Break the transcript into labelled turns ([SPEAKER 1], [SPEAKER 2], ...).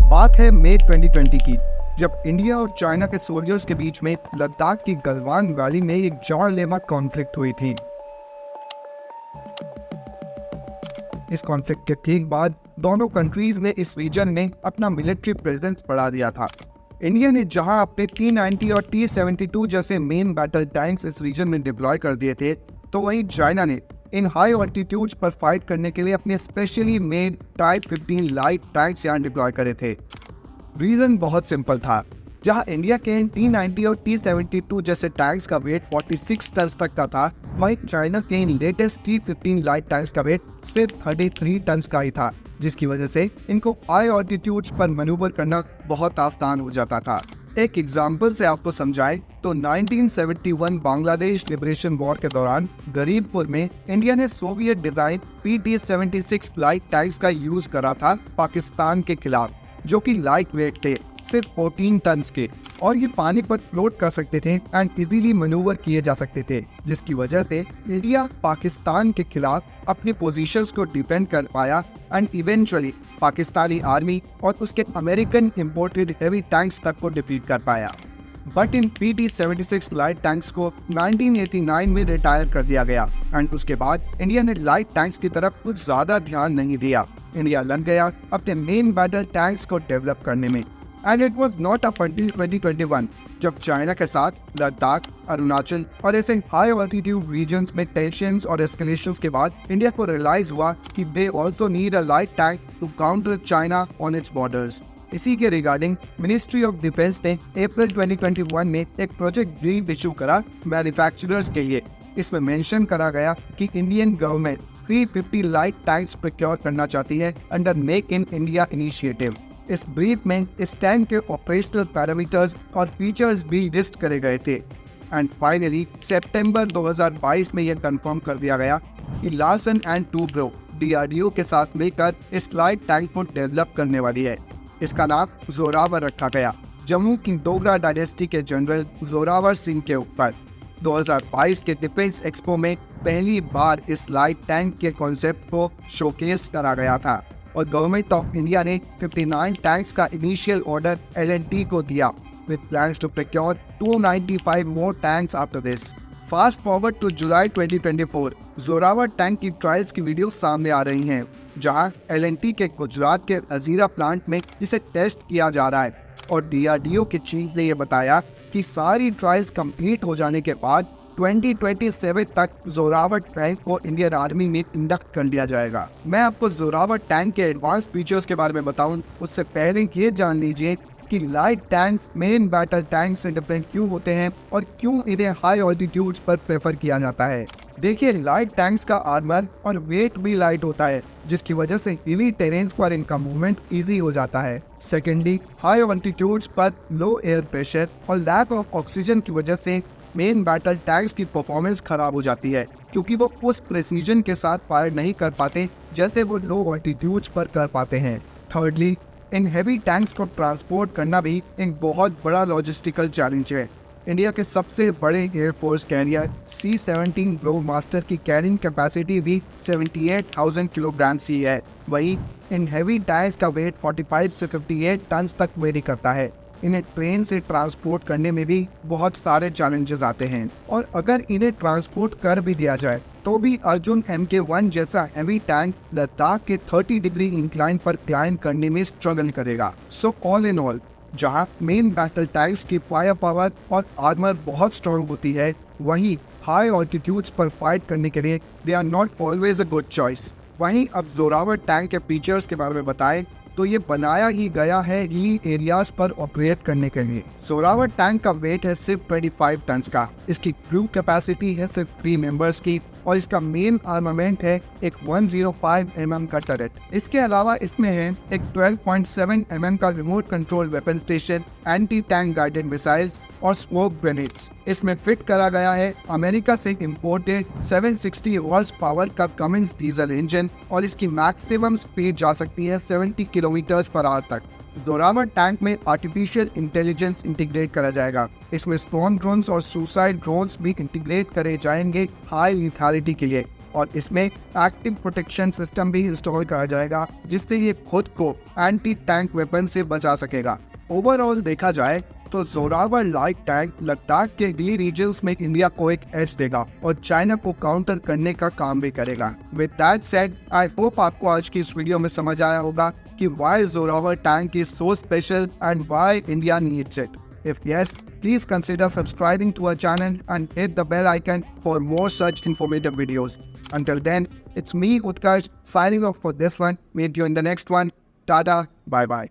[SPEAKER 1] बात है मई 2020 की, जब इंडिया और चाइना के सोल्जर्स के बीच में लद्दाख की गलवान वैली में एक जानलेवा कॉन्फ्लिक्ट हुई थी। इस कॉन्फ्लिक्ट के ठीक बाद दोनों कंट्रीज ने इस रीजन में अपना मिलिट्री प्रेजेंस बढ़ा दिया था। इंडिया ने जहां अपने T-90 और T-72 जैसे मेन बैटल टैंक्स इस रीजन में डिप्लॉय कर दिए थे, तो वहीं चाइना ने इन हाई ऑल्टीट्यूड्स पर फाइट करने के लिए अपने specially made type 15 light tanks यहाँ डिप्लॉय करे थे। रीजन बहुत सिंपल था। जहां इंडिया के T-90 और T-72 जैसे टैंक्स का वेट 46 टन तक का था, वहीं चाइना के लेटेस्ट T-15 लाइट टैंक्स का वेट सिर्फ 33 टन का ही था, जिसकी वजह से इनको हाई ऑल्टीट्यूड्स पर मैन्यूवर करना बहुत आसान हो जाता था। एक एग्जाम्पल से आपको समझाएं तो 1971 बांग्लादेश लिबरेशन वॉर के दौरान गरीबपुर में इंडिया ने Soviet design PT-76 light tanks का यूज करा था पाकिस्तान के खिलाफ, जो कि लाइट वेट थे, सिर्फ 14 टन के, और ये पानी पर फ्लोट कर सकते थे एंड इजीली मैन्यूवर किए जा सकते थे, जिसकी वजह से इंडिया पाकिस्तान के खिलाफ अपनी पोजीशंस को डिफेंड कर पाया एंड इवेंचुअली पाकिस्तानी आर्मी और उसके अमेरिकन इंपोर्टेड हेवी टैंक्स तक को डिफीट कर पाया। But in PT-76 light tanks को 1989 में रिटायर कर दिया गया एंड उसके बाद इंडिया ने लाइट टैंक्स की तरफ कुछ ज्यादा ध्यान नहीं दिया। इंडिया लग गया अपने मेन बैटल टैंक्स को डेवलप करने में। And it was not up until 2021 जब चाइना के साथ लद्दाख, अरुणाचल और ऐसे हाई ऑल्टीट्यूड रीजन्स में टेंशंस और एस्केलेशंस के बाद इंडिया को रियलाइज हुआ कि they also need a light tank to counter China on its borders. इसी के रिगार्डिंग मिनिस्ट्री ऑफ डिफेंस ने अप्रैल 2021 में एक प्रोजेक्ट ब्रीफ इशू करा मैन्युफैक्चरर्स के लिए। इसमें मेंशन करा गया कि Indian government 350 light tanks procure करना चाहती है under make in India initiative. इस ब्रीफ में इस टैंक के ऑपरेशनल पैरामीटर्स और फीचर्स भी लिस्ट करे गए थे। एंड फाइनली सितंबर 2022 में यह कंफर्म कर दिया गया कि लार्सन एंड टूब्रो DRDO के साथ मिलकर इस लाइट टैंक को डेवलप करने वाली है। इसका नाम जोरावर रखा गया, जम्मू की डोगरा डायनेस्टी के जनरल जोरावर सिंह के ऊपर। 2022 के डिफेंस एक्सपो में पहली बार इस लाइट टैंक के कॉन्सेप्ट को शोकेस करा गया था और गवर्नमेंट ऑफ इंडिया ने 59 टैंक्स का इनिशियल ऑर्डर L&T को दिया with plans to procure 295 more tanks after this. Fast forward to July 2024, Zorawar tank की ट्रायल्स की वीडियो सामने आ रही हैं, जहां L&T के गुजरात के हजीरा प्लांट में इसे टेस्ट किया जा रहा है और DRDO के चीफ ने यह बताया कि सारी ट्रायल्स कंप्लीट हो जाने के बाद 2027 तक जोरावर टैंक को इंडियन आर्मी में इंडक्ट कर लिया जाएगा। मैं आपको जोरावर टैंक के एडवांस फीचर्स के बारे में बताऊं, उससे पहले ये जान लीजिए कि light tanks main battle tank से डिफरेंट क्यों होते हैं और क्यों इन्हें हाई ऑल्टीट्यूड्स पर प्रेफर किया जाता है। देखिए, लाइट टैंक्स का आर्मर और वेट भी लाइट होता है, जिसकी वजह से हिली टेरेन्स पर इनका मूवमेंट इजी हो जाता है। सेकेंडली, हाई ऑल्टीट्यूड्स पर लो एयर प्रेशर और लैक ऑफ ऑक्सीजन की वजह से मेन बैटल टैंक्स की परफॉर्मेंस खराब हो जाती है, क्योंकि वो उस प्रेसिजन के साथ फायर नहीं कर पाते जैसे वो लो ऑल्टीट्यूड्स पर कर पाते हैं। थर्डली, इन हैवी टैंक्स को ट्रांसपोर्ट करना भी एक बहुत बड़ा लॉजिस्टिकल चैलेंज है। इंडिया के सबसे बड़े एयरफोर्स कैरियर C-17 ग्लोबमास्टर की कैरिंग कैपेसिटी भी 78,000 किलोग्राम ही है। वहीं इन हैवी टैंक्स का वेट 45 से 58 टन तक वेरी करता है। इन्हें ट्रेन से ट्रांसपोर्ट करने में भी बहुत सारे चैलेंजेस आते हैं, और अगर इन्हें ट्रांसपोर्ट कर भी दिया जाए तो भी अर्जुन MK1 जैसा हैवी टैंक लद्दाख के 30 डिग्री इंक्लाइन पर क्लाइंब करने में स्ट्रगल करेगा। सो ऑल इन ऑल, जहां मेन बैटल टैंक्स की फायर पावर और आर्मर बहुत स्ट्रॉन्ग होती है, वहीं हाई ऑल्टीट्यूड्स पर फाइट करने के लिए they are not always a good choice. वहीं अब जोरावर टैंक के फीचर्स के बारे में बताएं तो ये बनाया ही गया है हिली एरियाज पर ऑपरेट करने के लिए। जोरावर टैंक का वेट है सिर्फ 25 टन का। इसकी क्रू कैपेसिटी है सिर्फ 3 मेंबर्स की और इसका मेन आर्मामेंट है एक 105 mm का टरेट। इसके अलावा इसमें है एक 12.7 mm का remote control weapon station, anti tank guided missiles और स्मोक ग्रेनेड्स। इसमें फिट करा गया है अमेरिका से इंपोर्टेड 760 हॉर्स पावर का कमिंस डीजल इंजन और इसकी मैक्सिमम स्पीड जा सकती है 70 किलोमीटर पर आवर तक। जोरावर टैंक में आर्टिफिशियल इंटेलिजेंस इंटीग्रेट करा जाएगा। इसमें स्टॉर्म ड्रोन्स और सुसाइड ड्रोन्स भी इंटीग्रेट करे जाएंगे हाई लिथैलिटी के लिए। और इसमें एक्टिव प्रोटेक्शन सिस्टम भी इंस्टॉल करा जाएगा, जिससे ये खुद को एंटी टैंक वेपन से बचा सकेगा। ओवरऑल देखा जाए तो जोरावर लाइट टैंक लद्दाख के डी रीजन्स में इंडिया को एक एज देगा और चाइना को काउंटर करने का काम भी करेगा। With that said, I hope आपको आज की इस वीडियो में समझ आया होगा कि why Zorawar tank is so special and why India needs it. If yes, please consider subscribing to our channel and hit the bell icon for more such informative videos. Until then, it's me, Utkarsh, signing off for this one. Meet you in the next one. Tada, bye bye.